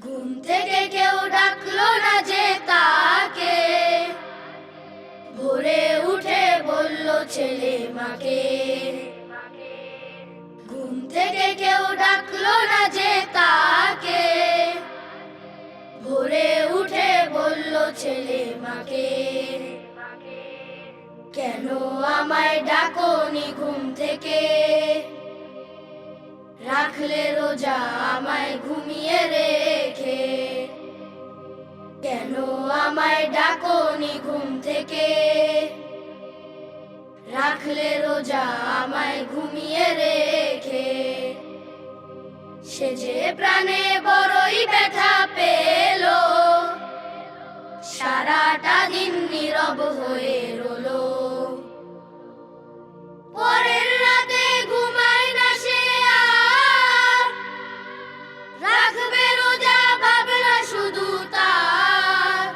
ঘুম থেকে কেউ ডাকলো না যে তাকে, ভোরে উঠে বলল ছেলে মাকে। ঘুম থেকে কেউ ডাকলো না যে তাকে, ভোরে উঠে বলল ছেলে মাকে। কেন আমায় ডাকোনি ঘুম থেকে, রাখলে রোজা আমায় ঘুমিয়ে রেখে। কেন আমায় ডাকোনি ঘুম থেকে, রাখলে রোজা আমায় ঘুমিয়ে রেখে। সে যে প্রাণে বড়ই ব্যথা পেল, সারাটা দিন নীরব হয়ে রইলো। পরের রাতে ঘুমায় না সে আর, রাখবে রোজা ভাবনা শুধু তার।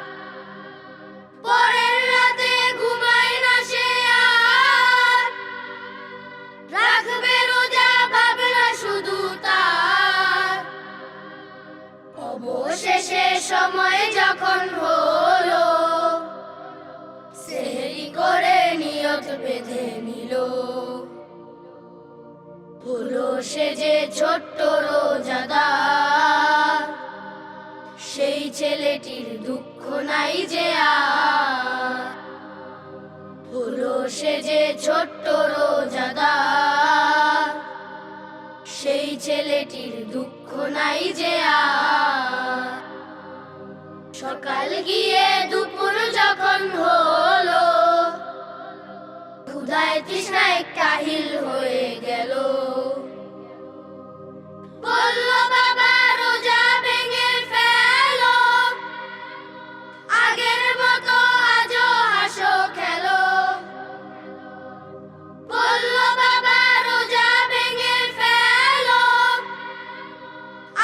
পরের রাতে ঘুমায় না সে আর, রাখবে রোজা ভাবনা শুধু তার। অবশেষে সময় যখন হলো, সেহরি করে নিয়ত বেঁধে নিল। হলো সে যে ছোট্ট রোজাদার, সেই ছেলেটির দুঃখ নাই যে আর। হলো সে যে ছোট্ট রোজাদার, সেই ছেলেটির দুঃখ নাই যে আর। সকাল গিয়ে দুপুর যখন হলো, ক্ষুধায় তৃষ্ণায় কাহিল হয়ে গেল। বলল বাবা রোজা ভেঙে ফেলো, আগের মতো আজও হাসো খেলো। বলল বাবা রোজা ভেঙে ফেলো,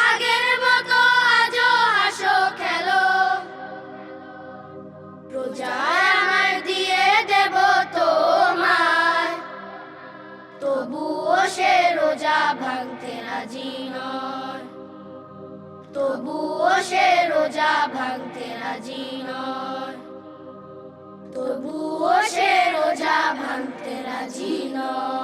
আগের মতো আজও হাসো খেলো। রোজা আমায় দিয়ে দেব তোমায়, তবুও সে রোজা ভাঙতে রাজি নয়। তবুও সে রোজা ভাঙতে রাজি নয়। তবুও সে রোজা ভাঙতে রাজি নয়।